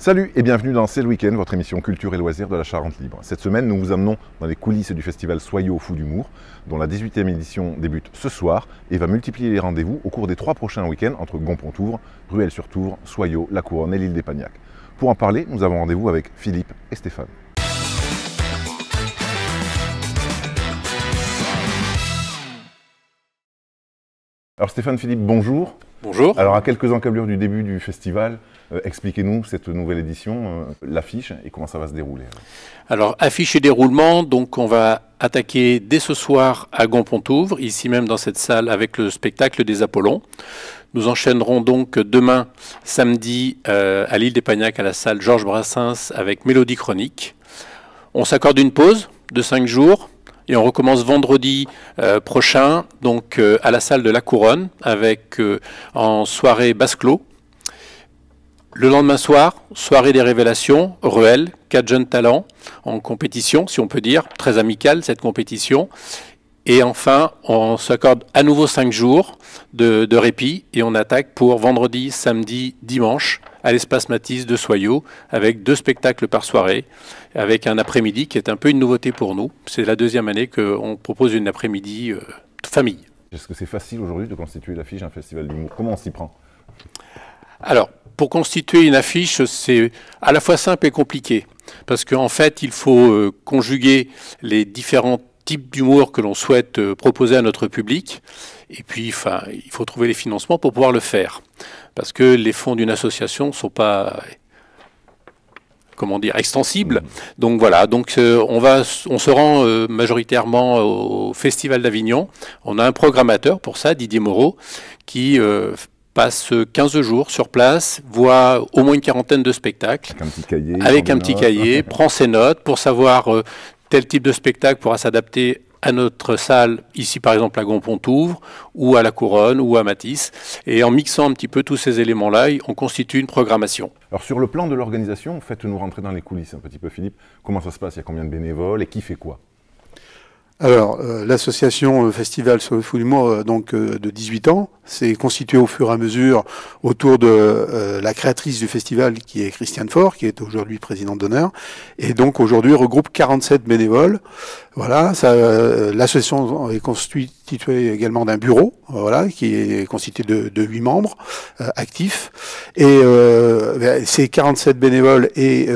Salut et bienvenue dans C'est le week-end, votre émission culture et loisirs de la Charente Libre. Cette semaine, nous vous amenons dans les coulisses du festival Soyaux Fous d'humour, dont la 18e édition débute ce soir et va multiplier les rendez-vous au cours des 3 prochains week-ends entre Gonpontouvre, Rueil-sur-Touvre, Soyaux, La Couronne et l'île d'Espagnac. Pour en parler, nous avons rendez-vous avec Philippe et Stéphane. Alors Stéphane, Philippe, bonjour. Bonjour. Alors à quelques encablures du début du festival, expliquez-nous cette nouvelle édition, l'affiche et comment ça va se dérouler. Alors affiche et déroulement, donc on va attaquer dès ce soir à Gonpontouvre, ici même dans cette salle avec le spectacle des Apollons. Nous enchaînerons donc demain, samedi, à l'île d'Espagnac à la salle Georges Brassens avec Mélodie Chronique. On s'accorde une pause de 5 jours. Et on recommence vendredi prochain, donc à la salle de La Couronne, avec en soirée basse-clos. Le lendemain soir, soirée des révélations, Ruel, 4 jeunes talents en compétition, si on peut dire, très amicale cette compétition. Et enfin, on s'accorde à nouveau 5 jours de répit et on attaque pour vendredi, samedi, dimanche à l'espace Matisse de Soyaux avec 2 spectacles par soirée, avec un après-midi qui est un peu une nouveauté pour nous. C'est la 2e année qu'on propose une après-midi famille. Est-ce que c'est facile aujourd'hui de constituer l'affiche d'un festival d'humour? Comment on s'y prend? Alors, pour constituer une affiche, c'est à la fois simple et compliqué. Parce qu'en fait, il faut conjuguer les différents types d'humour que l'on souhaite proposer à notre public. Et puis, il faut trouver les financements pour pouvoir le faire. Parce que les fonds d'une association ne sont pas, comment dire, extensibles. Donc voilà, donc on se rend majoritairement au Festival d'Avignon. On a un programmateur pour ça, Didier Moreau, qui passe 15 jours sur place, voit au moins une quarantaine de spectacles. Avec un petit cahier, prend ses notes pour savoir tel type de spectacle pourra s'adapter à notre salle, ici par exemple à Gonpontouvre, ou à La Couronne, ou à Matisse. Et en mixant un petit peu tous ces éléments-là, on constitue une programmation. Alors sur le plan de l'organisation, faites-nous rentrer dans les coulisses un petit peu, Philippe. Comment ça se passe? Il y a combien de bénévoles et qui fait quoi? Alors, l'association Festival Soyaux Fous d'humour, donc de 18 ans, s'est constituée au fur et à mesure autour de la créatrice du festival, qui est Christiane Faure, qui est aujourd'hui présidente d'honneur, et donc aujourd'hui regroupe 47 bénévoles. Voilà, l'association est constituée également d'un bureau, voilà, qui est constitué de 8 membres actifs, et ces 47 bénévoles et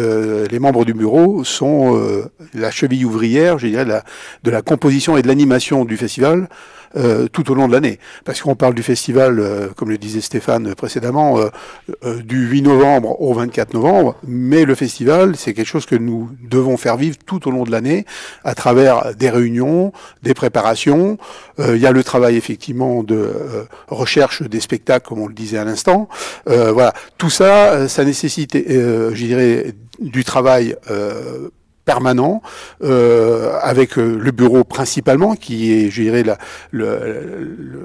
les membres du bureau sont la cheville ouvrière, je dirais, de la composition et de l'animation du festival tout au long de l'année. Parce qu'on parle du festival, comme le disait Stéphane précédemment, du 8 novembre au 24 novembre, mais le festival, c'est quelque chose que nous devons faire vivre tout au long de l'année, à travers des réunions, des préparations. Il y a le travail effectivement de recherche des spectacles, comme on le disait à l'instant. Voilà, tout ça, ça nécessite, je dirais, du travail permanent, avec le bureau principalement, qui est, je dirais,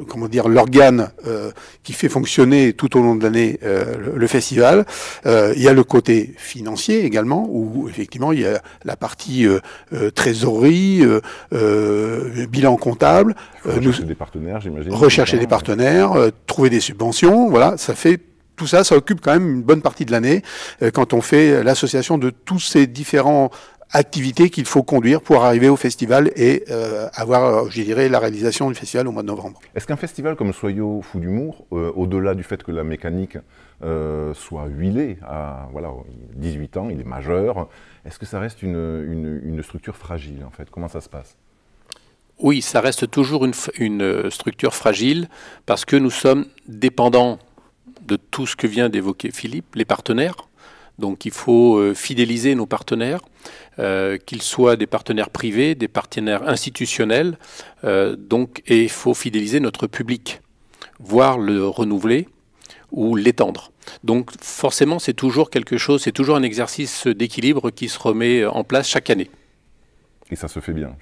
comment dire, l'organe qui fait fonctionner tout au long de l'année le festival. Il y a le côté financier également, où effectivement il y a la partie trésorerie, bilan comptable. Rechercher des partenaires, j'imagine. Rechercher des partenaires, trouver des subventions, voilà, ça fait. Tout ça, ça occupe quand même une bonne partie de l'année quand on fait l'association de tous ces différents activités qu'il faut conduire pour arriver au festival et avoir, je dirais, la réalisation du festival au mois de novembre. Est-ce qu'un festival comme Soyaux Fous d'humour, au-delà du fait que la mécanique soit huilée à 18 ans, il est majeur, est-ce que ça reste une structure fragile en fait? Comment ça se passe? Oui, ça reste toujours une structure fragile parce que nous sommes dépendants de tout ce que vient d'évoquer Philippe, les partenaires. Donc il faut fidéliser nos partenaires, qu'ils soient des partenaires privés, des partenaires institutionnels, et il faut fidéliser notre public, voire le renouveler ou l'étendre. Donc forcément c'est toujours quelque chose, c'est toujours un exercice d'équilibre qui se remet en place chaque année. Et ça se fait bien.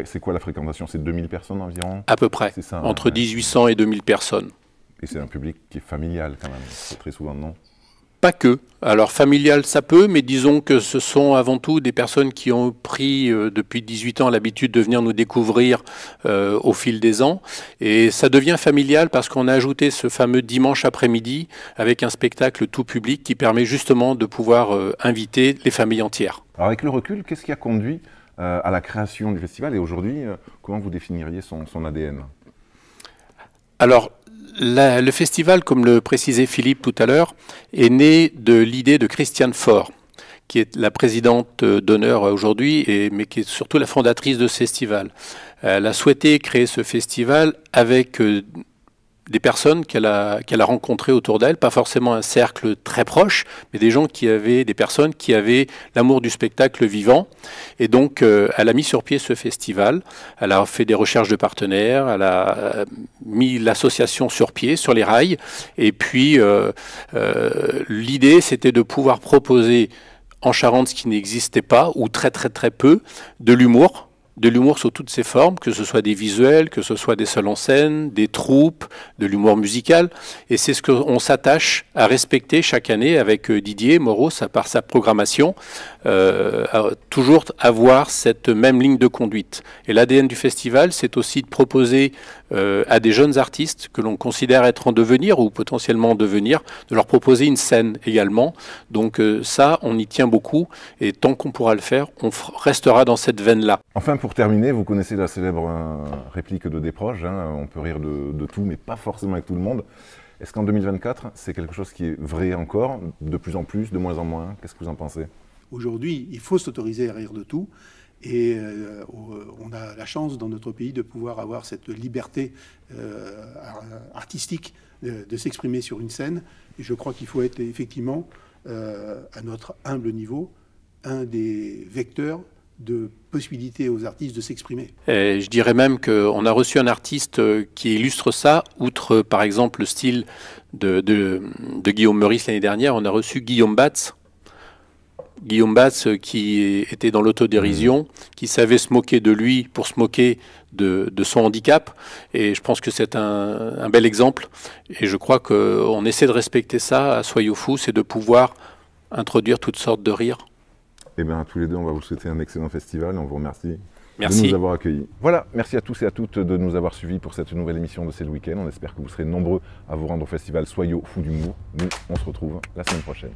C'est quoi la fréquentation? C'est 2000 personnes environ? À peu près, ça, entre 1800 et 2000 personnes. Et c'est un public qui est familial quand même, très souvent, non? Pas que. Alors familial, ça peut, mais disons que ce sont avant tout des personnes qui ont pris depuis 18 ans l'habitude de venir nous découvrir au fil des ans. Et ça devient familial parce qu'on a ajouté ce fameux dimanche après-midi avec un spectacle tout public qui permet justement de pouvoir inviter les familles entières. Alors avec le recul, qu'est-ce qui a conduit à la création du festival et aujourd'hui, comment vous définiriez son ADN? Alors, le festival, comme le précisait Philippe tout à l'heure, est né de l'idée de Christiane Faure, qui est la présidente d'honneur aujourd'hui, mais qui est surtout la fondatrice de ce festival. Elle a souhaité créer ce festival avec des personnes qu'elle a rencontrées autour d'elle, pas forcément un cercle très proche, mais des personnes qui avaient l'amour du spectacle vivant. Et donc, elle a mis sur pied ce festival. Elle a fait des recherches de partenaires, elle a mis l'association sur pied, sur les rails. Et puis, l'idée, c'était de pouvoir proposer en Charente ce qui n'existait pas, ou très très très peu, de l'humour sous toutes ses formes, que ce soit des visuels, que ce soit des seuls en scène, des troupes, de l'humour musical. Et c'est ce qu'on s'attache à respecter chaque année avec Didier Moreau, par sa programmation, toujours avoir cette même ligne de conduite. Et l'ADN du festival, c'est aussi de proposer à des jeunes artistes que l'on considère être en devenir ou potentiellement en devenir, de leur proposer une scène également. Donc ça, on y tient beaucoup et tant qu'on pourra le faire, on restera dans cette veine-là. Enfin, pour terminer, vous connaissez la célèbre réplique de Desproges, hein, on peut rire de tout, mais pas forcément avec tout le monde. Est-ce qu'en 2024, c'est quelque chose qui est vrai encore, de plus en plus, de moins en moins? Qu'est-ce que vous en pensez? Aujourd'hui, il faut s'autoriser à rire de tout. Et on a la chance dans notre pays de pouvoir avoir cette liberté artistique de s'exprimer sur une scène. Et je crois qu'il faut être effectivement, à notre humble niveau, un des vecteurs de possibilités aux artistes de s'exprimer. Je dirais même qu'on a reçu un artiste qui illustre ça, outre par exemple le style de Guillaume Meurice l'année dernière, on a reçu Guillaume Batz. Guillaume Batz qui était dans l'autodérision, qui savait se moquer de lui pour se moquer de son handicap. Et je pense que c'est un bel exemple. Et je crois qu'on essaie de respecter ça à Soyez Fous, c'est de pouvoir introduire toutes sortes de rires. Eh bien, tous les deux, on va vous souhaiter un excellent festival. On vous remercie Merci de nous avoir accueillis. Voilà, merci à tous et à toutes de nous avoir suivis pour cette nouvelle émission de C'est le Week-end. On espère que vous serez nombreux à vous rendre au festival Soyez Fous d'humour. Nous, on se retrouve la semaine prochaine.